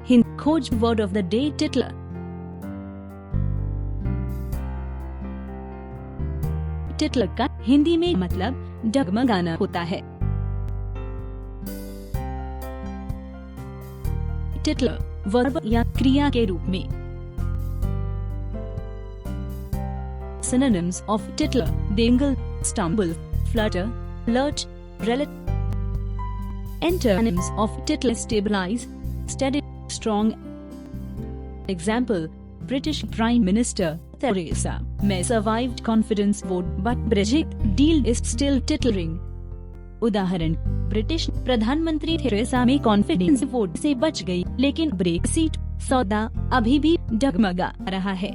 HinKhoj word of the day Teeter। टिटल का हिंदी में मतलब डगमगाना होता है। टिटल वर्ब या क्रिया के रूप में। Synonyms of titter: dangle, stumble, flutter, lurch, relate. Antonyms of titter: stabilize, steady, strong. Example: British Prime Minister Theresa May survived confidence vote but Brexit deal is still tittering. उदाहरण: ब्रिटिश प्रधानमंत्री Theresa May confidence vote से बच गई, लेकिन Brexit सौदा अभी भी डगमगा रहा है।